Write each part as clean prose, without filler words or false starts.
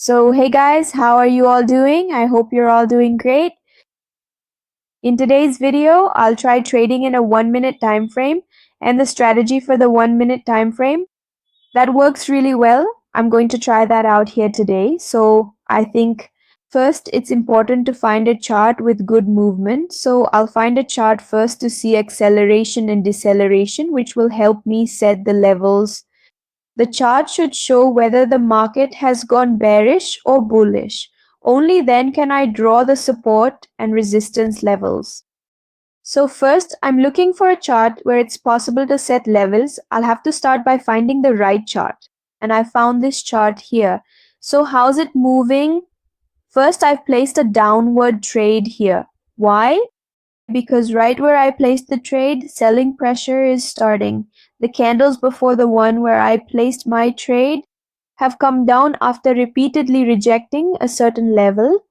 So, hey guys, how are you all doing? I hope you're all doing great. In today's video, I'll try trading in a 1 minute time frame and the strategy for the 1 minute time frame. That works really well. I'm going to try that out here today. So, I think first it's important to find a chart with good movement. So, I'll find a chart first to see acceleration and deceleration, which will help me set the levels. The chart should show whether the market has gone bearish or bullish. Only then can I draw the support and resistance levels. So first, I'm looking for a chart where it's possible to set levels. I'll have to start by finding the right chart. And I found this chart here. So how's it moving? First, I've placed a downward trade here. Why? Because right where I placed the trade, selling pressure is starting. The candles before the one where I placed my trade have come down after repeatedly rejecting a certain level,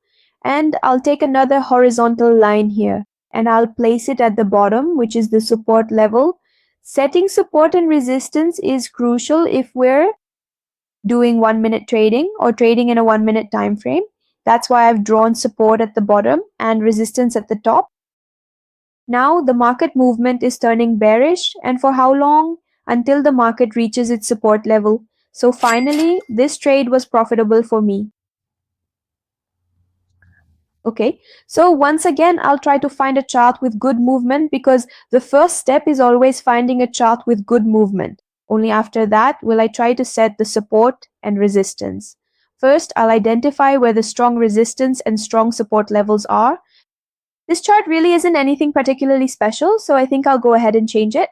and I'll take another horizontal line here and I'll place it at the bottom, which is the support level. Setting support and resistance is crucial if we're doing 1 minute trading or trading in a 1 minute time frame. That's why I've drawn support at the bottom and resistance at the top. Now the market movement is turning bearish, and for how long? Until the market reaches its support level. So finally, this trade was profitable for me. Okay, so once again, I'll try to find a chart with good movement because the first step is always finding a chart with good movement. Only after that will I try to set the support and resistance. First, I'll identify where the strong resistance and strong support levels are. This chart really isn't anything particularly special, so I think I'll go ahead and change it.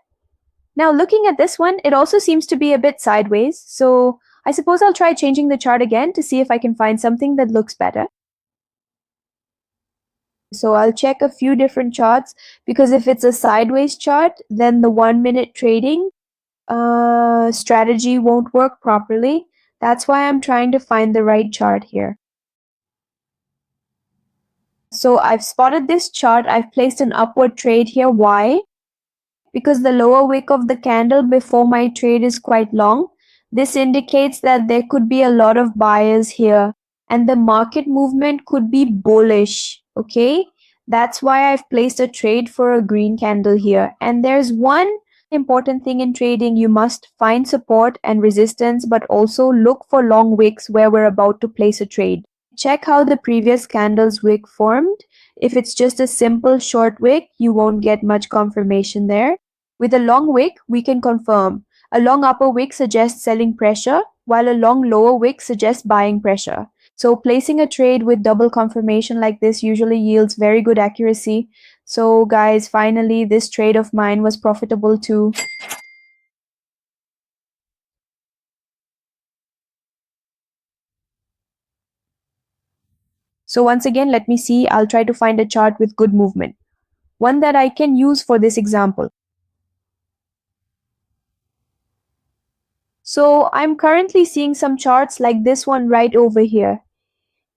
Now looking at this one, it also seems to be a bit sideways, so I suppose I'll try changing the chart again to see if I can find something that looks better. So I'll check a few different charts because if it's a sideways chart, then the 1 minute trading strategy won't work properly. That's why I'm trying to find the right chart here. So I've spotted this chart. I've placed an upward trade here. Why? Because the lower wick of the candle before my trade is quite long. This indicates that there could be a lot of buyers here and the market movement could be bullish. Okay, that's why I've placed a trade for a green candle here. And there's one important thing in trading: you must find support and resistance, but also look for long wicks where we're about to place a trade. Check how the previous candle's wick formed. If it's just a simple short wick, you won't get much confirmation there. With a long wick, we can confirm. A long upper wick suggests selling pressure, while a long lower wick suggests buying pressure. So placing a trade with double confirmation like this usually yields very good accuracy. So guys, finally this trade of mine was profitable too. So once again, let me see. I'll try to find a chart with good movement, one that I can use for this example. So I'm currently seeing some charts like this one right over here.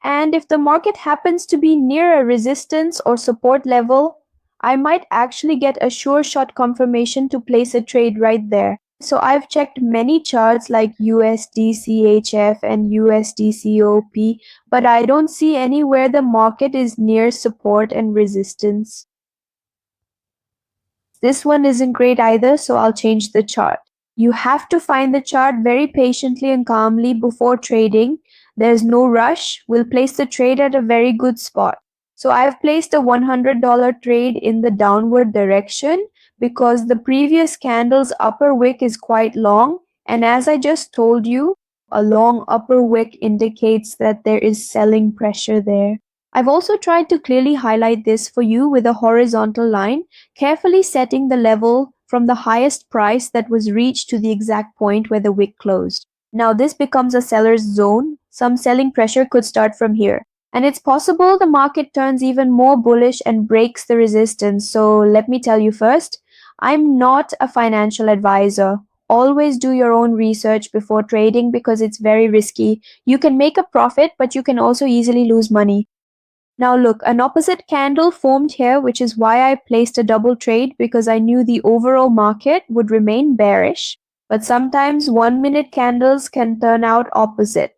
And if the market happens to be near a resistance or support level, I might actually get a sure shot confirmation to place a trade right there. So I've checked many charts like USD and USD but I don't see anywhere the market is near support and resistance. This one isn't great either, so I'll change the chart. You have to find the chart very patiently and calmly before trading. There's no rush. We'll place the trade at a very good spot. So I've placed a $100 trade in the downward direction because the previous candle's upper wick is quite long. And as I just told you, a long upper wick indicates that there is selling pressure there. I've also tried to clearly highlight this for you with a horizontal line, carefully setting the level from the highest price that was reached to the exact point where the wick closed. Now this becomes a seller's zone. Some selling pressure could start from here. And it's possible the market turns even more bullish and breaks the resistance. So let me tell you first, I'm not a financial advisor. Always do your own research before trading because it's very risky. You can make a profit, but you can also easily lose money. Now look, an opposite candle formed here, which is why I placed a double trade because I knew the overall market would remain bearish. But sometimes 1 minute candles can turn out opposite.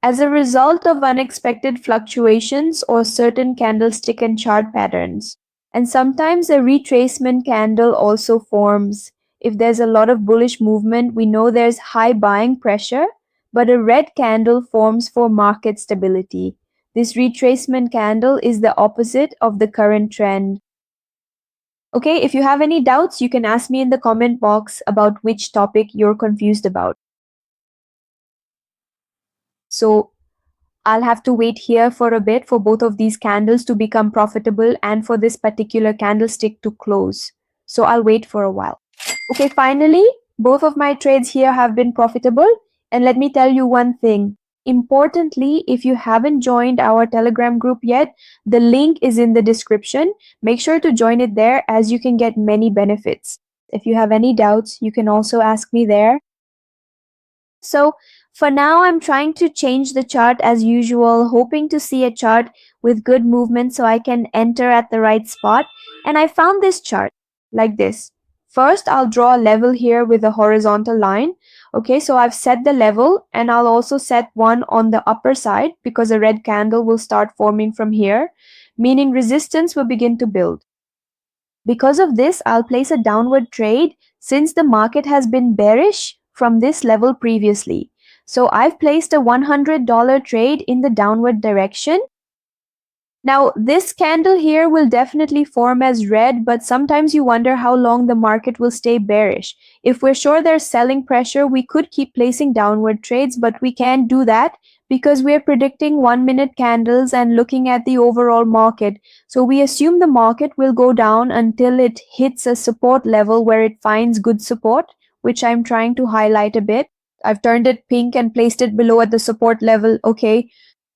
as a result of unexpected fluctuations or certain candlestick and chart patterns. And sometimes a retracement candle also forms. If there's a lot of bullish movement, we know there's high buying pressure, but a red candle forms for market stability. This retracement candle is the opposite of the current trend. Okay, if you have any doubts, you can ask me in the comment box about which topic you're confused about. So I'll have to wait here for a bit for both of these candles to become profitable and for this particular candlestick to close. So I'll wait for a while. Okay, finally, both of my trades here have been profitable. And let me tell you one thing. Importantly, if you haven't joined our Telegram group yet, the link is in the description. Make sure to join it there as you can get many benefits. If you have any doubts, you can also ask me there. So for now, I'm trying to change the chart as usual, hoping to see a chart with good movement so I can enter at the right spot. And I found this chart like this. First, I'll draw a level here with a horizontal line. Okay, so I've set the level and I'll also set one on the upper side because a red candle will start forming from here, meaning resistance will begin to build. Because of this, I'll place a downward trade since the market has been bearish from this level previously. So I've placed a $100 trade in the downward direction. Now, this candle here will definitely form as red, but sometimes you wonder how long the market will stay bearish. If we're sure there's selling pressure, we could keep placing downward trades, but we can't do that because we're predicting 1-minute candles and looking at the overall market. So we assume the market will go down until it hits a support level where it finds good support, which I'm trying to highlight a bit. I've turned it pink and placed it below at the support level. Okay.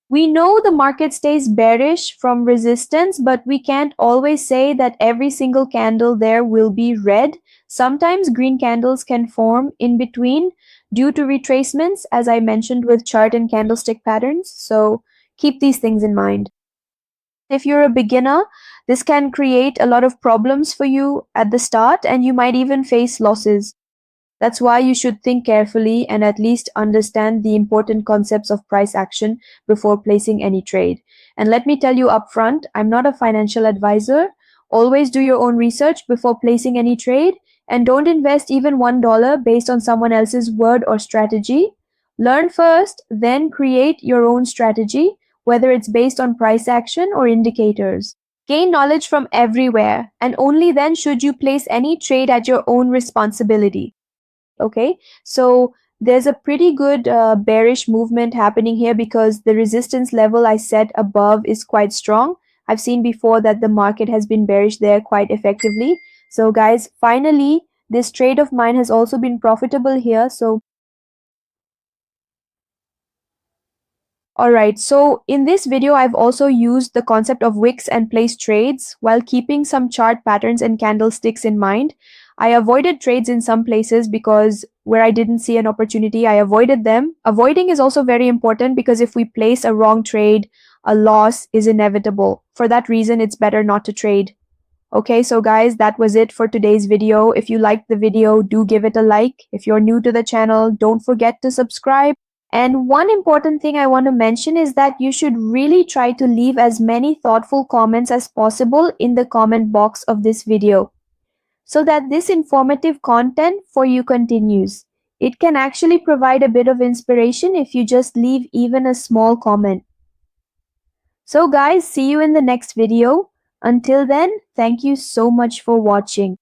We know the market stays bearish from resistance, but we can't always say that every single candle there will be red. Sometimes green candles can form in between due to retracements, as I mentioned with chart and candlestick patterns. So keep these things in mind. If you're a beginner, this can create a lot of problems for you at the start, and you might even face losses. That's why you should think carefully and at least understand the important concepts of price action before placing any trade. And let me tell you upfront, I'm not a financial advisor. Always do your own research before placing any trade, and don't invest even $1 based on someone else's word or strategy. Learn first, then create your own strategy, whether it's based on price action or indicators. Gain knowledge from everywhere, and only then should you place any trade at your own responsibility. Okay, so there's a pretty good bearish movement happening here because the resistance level I set above is quite strong. I've seen before that the market has been bearish there quite effectively. So guys, finally, this trade of mine has also been profitable here. So alright, so in this video, I've also used the concept of wicks and placed trades while keeping some chart patterns and candlesticks in mind. I avoided trades in some places because where I didn't see an opportunity, I avoided them. Avoiding is also very important because if we place a wrong trade, a loss is inevitable. For that reason, it's better not to trade. Okay, so guys, that was it for today's video. If you liked the video, do give it a like. If you're new to the channel, don't forget to subscribe. And one important thing I want to mention is that you should really try to leave as many thoughtful comments as possible in the comment box of this video so that this informative content for you continues. It can actually provide a bit of inspiration if you just leave even a small comment. So guys, see you in the next video. Until then, thank you so much for watching.